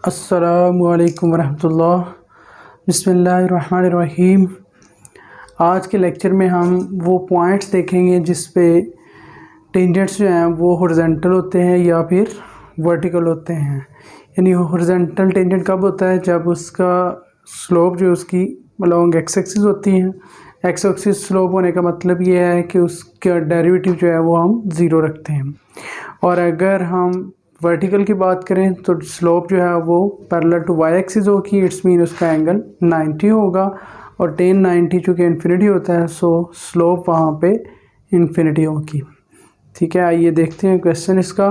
अस्सलामुअलैकुम वरहमतुल्लाह। बिस्मिल्लाहिर्रहमानिर्रहीम। आज के लेक्चर में हम वो पॉइंट्स देखेंगे जिस पे टेंजेंट्स जो हैं वो हॉरिजॉन्टल होते हैं या फिर वर्टिकल होते हैं। यानी हॉरिजॉन्टल टेंजेंट कब होता है? जब उसका स्लोप जो उसकी अलॉन्ग एक्स एक्सिस होती है। एक्स एक्सिस स्लोप होने का मतलब ये है कि उसका डेरिवेटिव जो है वो हम ज़ीरो रखते हैं। और अगर हम वर्टिकल की बात करें तो स्लोप जो है वो पैरेलल टू वाई एक्सिस होगी। इट्स मीन उसका एंगल 90 होगा और टेन 90 चूँकि इन्फिनिटी होता है सो स्लोप वहाँ पे इन्फिनिटी होगी। ठीक है, आइए देखते हैं क्वेश्चन। इसका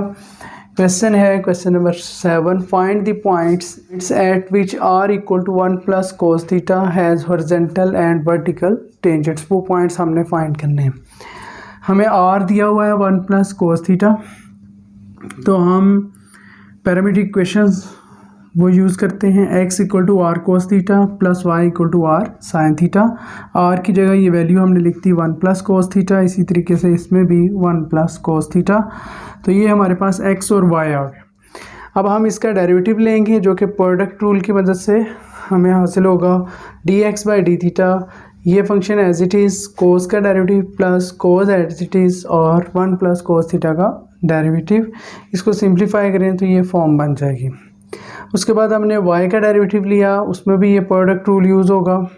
क्वेश्चन है question number 7। Find the points at which are equal to 1 plus cos theta has horizontal and vertical tangents. वो पॉइंट्स हमने फाइंड करने हैं। हमें आर दिया हुआ है 1 प्लस कोस थीटा, तो हम पैरामीट्रिक इक्वेशंस वो यूज़ करते हैं। x equal to r cos theta plus y equal to r sine theta. R की जगह ये वैल्यू हमने लिख दी 1 प्लस कोस थीटा, इसी तरीके से इसमें भी 1 प्लस कोस थीटा। तो ये हमारे पास x और y आ गया। अब हम इसका डेरिवेटिव लेंगे जो कि प्रोडक्ट रूल की मदद से हमें हासिल होगा। dx बाई डी थीटा, ये function as it is cos का derivative plus cos as it is और 1 प्लस कोस थीटा का डेरिवेटिव। इसको सिंप्लीफाई करें तो ये फॉर्म बन जाएगी। उसके बाद हमने y का डेरिवेटिव लिया, उसमें भी ये प्रोडक्ट रूल यूज़ होगा।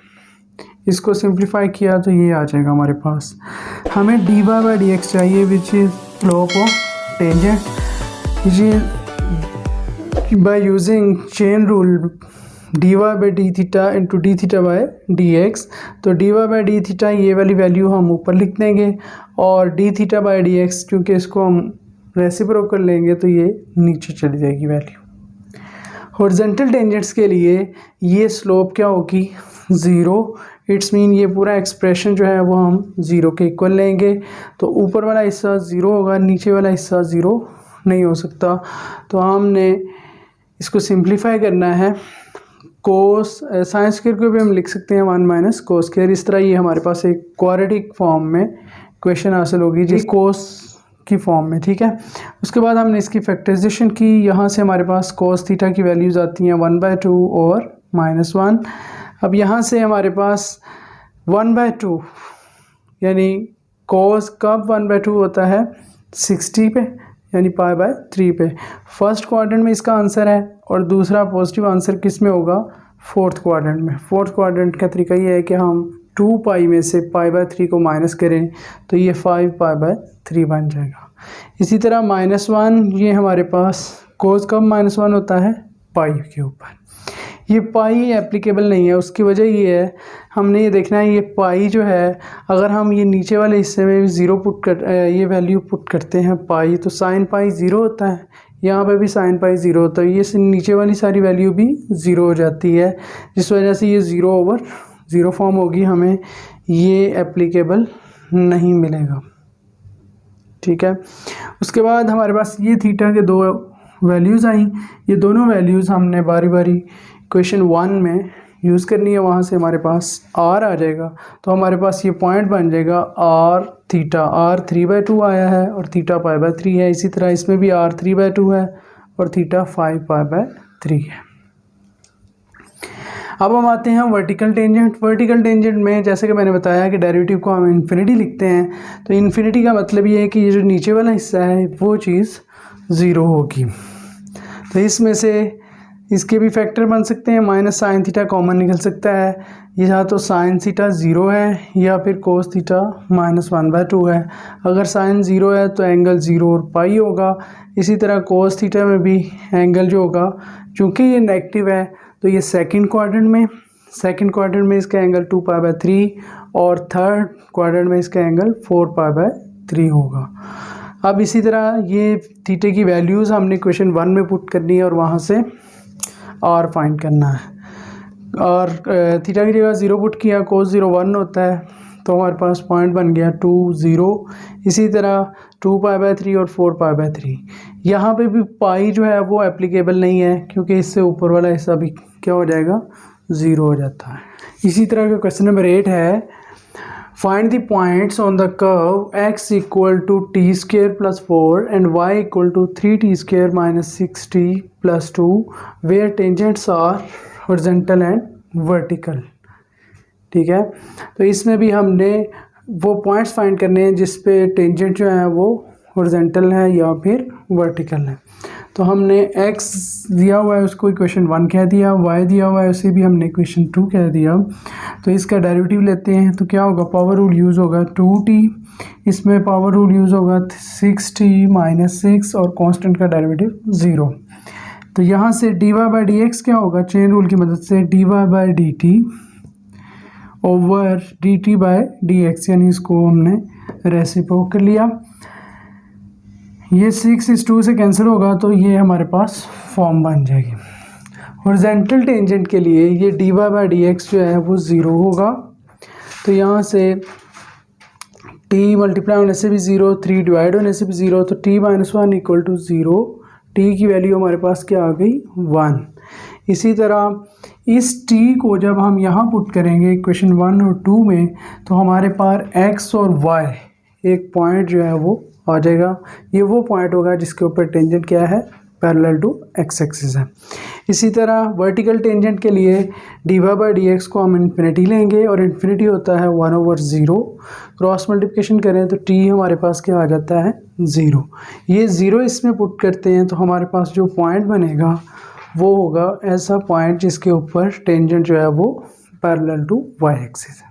इसको सिंप्लीफाई किया तो ये आ जाएगा हमारे पास। हमें dy बाई डी एक्स चाहिए which is slope of tangent by using chain rule dy by d theta into D theta by D x. तो dy बाई डी थीटा ये वाली वैल्यू हम ऊपर लिख देंगे और D theta by D x क्योंकि इसको हम रेसिप्रोकल लेंगे तो ये नीचे चली जाएगी वैल्यू। हॉरिजॉन्टल टेंजेंट्स के लिए ये स्लोप क्या होगी? ज़ीरो। इट्स मीन ये पूरा एक्सप्रेशन जो है वो हम ज़ीरो के इक्वल लेंगे। तो ऊपर वाला हिस्सा ज़ीरो होगा, नीचे वाला हिस्सा ज़ीरो नहीं हो सकता। तो हमने इसको सिंप्लीफाई करना है। कोस साइन स्क्वायर को भी हम लिख सकते हैं 1 माइनस कोस स्क्वायर। इस तरह ये हमारे पास एक क्वाड्रेटिक फॉर्म में क्वेश्चन हासिल होगी जिस कोस की फॉर्म में। ठीक है, उसके बाद हमने इसकी फैक्टराइजेशन की। यहाँ से हमारे पास कोस थीटा की वैल्यूज़ आती हैं 1/2 और -1। अब यहाँ से हमारे पास 1/2 यानी कोस कब 1/2 होता है? 60 पे यानी π/3 पे। फर्स्ट क्वाड्रेंट में इसका आंसर है और दूसरा पॉजिटिव आंसर किस में होगा? फोर्थ क्वाड्रेंट में। फोर्थ क्वाड्रेंट का तरीका ये है कि हम 2π में से π/3 को माइनस करें तो ये 5π/3 बन जाएगा। इसी तरह -1 ये हमारे पास कोस कब -1 होता है? पाई के ऊपर। ये पाई एप्लीकेबल नहीं है, उसकी वजह ये है हमने ये देखना है ये पाई जो है अगर हम ये नीचे वाले हिस्से में ज़ीरो पुट कर ये वैल्यू पुट करते हैं पाई तो साइन पाई ज़ीरो होता है, यहाँ पे भी साइन पाई ज़ीरो होता है। ये नीचे वाली सारी वैल्यू भी ज़ीरो हो जाती है जिस वजह से ये 0/0 फॉर्म होगी, हमें ये एप्लीकेबल नहीं मिलेगा। ठीक है, उसके बाद हमारे पास ये थीटा के दो वैल्यूज़ आई। ये दोनों वैल्यूज़ हमने बारी बारी क्वेश्चन 1 में यूज़ करनी है। वहाँ से हमारे पास r आ जाएगा तो हमारे पास ये पॉइंट बन जाएगा r थीटा। r 3/2 आया है और थीटा π/3 है। इसी तरह इसमें भी r 3/2 है और थीटा 5π/3 है। अब हम आते हैं वर्टिकल टेंजेंट। वर्टिकल टेंजेंट में जैसे कि मैंने बताया कि डेरिवेटिव को हम इन्फिनिटी लिखते हैं, तो इन्फिनिटी का मतलब ये है कि ये जो नीचे वाला हिस्सा है वो चीज़ ज़ीरो होगी। तो इसमें से इसके भी फैक्टर बन सकते हैं। माइनस साइन थीटा कॉमन निकल सकता है। या तो साइन थीटा ज़ीरो है या फिर कोस थीटा -1/2 है। अगर साइन ज़ीरो है तो एंगल 0 और पाई होगा। इसी तरह कोस थीटा में भी एंगल जो होगा चूँकि ये नेगेटिव है तो ये सेकंड क्वाड्रेंट में इसका एंगल 2π/3 और थर्ड क्वाड्रेंट में इसका एंगल 4π/3 होगा। अब इसी तरह ये थीटे की वैल्यूज़ हमने क्वेश्चन 1 में पुट करनी है और वहाँ से r फाइंड करना है। और थीटा की जगह 0 पुट किया, कोस 0 1 होता है तो हमारे पास पॉइंट बन गया 2 0। इसी तरह 2π/3 और 4π/3। यहाँ पे भी पाई जो है वो एप्लीकेबल नहीं है क्योंकि इससे ऊपर वाला हिस्सा भी क्या हो जाएगा? 0 हो जाता है। इसी तरह का क्वेश्चन नंबर 8 है। Find the points on the curve x equal to t square plus 4 and y equal to 3t square minus 6t plus 2 where tangents are horizontal and vertical. ठीक है, तो इसमें भी हमने वो पॉइंट्स फाइंड करने हैं जिस पे टेंजेंट जो है वो हॉरिजॉन्टल है या फिर वर्टिकल है। तो हमने x दिया हुआ है उसको इक्वेशन 1 कह दिया, y दिया हुआ है उसे भी हमने इक्वेशन 2 कह दिया। तो इसका डेरिवेटिव लेते हैं तो क्या होगा, पावर रूल यूज़ होगा 2t, इसमें पावर रूल यूज़ होगा 6t माइनस 6 और कांस्टेंट का डेरिवेटिव 0। तो यहाँ से dy बाई डी एक्स क्या होगा, चेन रूल की मदद से dy by D T over D T by D x, यानी इसको हमने रेसिप्रोक कर लिया। ये 6 इस 2 से कैंसिल होगा तो ये हमारे पास फॉर्म बन जाएगी। हॉरिजॉन्टल टेंजेंट के लिए ये dy बाई डी एक्स जो है वो 0 होगा। तो यहाँ से t मल्टीप्लाई होने से भी 0, 3 डिवाइड होने से भी 0, तो t minus 1 equal to 0, t की वैल्यू हमारे पास क्या आ गई 1। इसी तरह इस t को जब हम यहाँ पुट करेंगे इक्वेशन 1 और 2 में तो हमारे पास x और y एक पॉइंट जो है वो आ जाएगा। ये वो पॉइंट होगा जिसके ऊपर टेंजेंट क्या है, पैरेलल टू x एक्सिस है। इसी तरह वर्टिकल टेंजेंट के लिए dy बाई डी एक्स को हम इन्फिनिटी लेंगे और इन्फिनिटी होता है 1/0। क्रॉस मल्टीप्लिकेशन करें तो t हमारे पास क्या आ जाता है 0। ये 0 इसमें पुट करते हैं तो हमारे पास जो पॉइंट बनेगा वो होगा ऐसा पॉइंट जिसके ऊपर टेंजेंट जो है वो पैरेलल टू y एक्सिस है।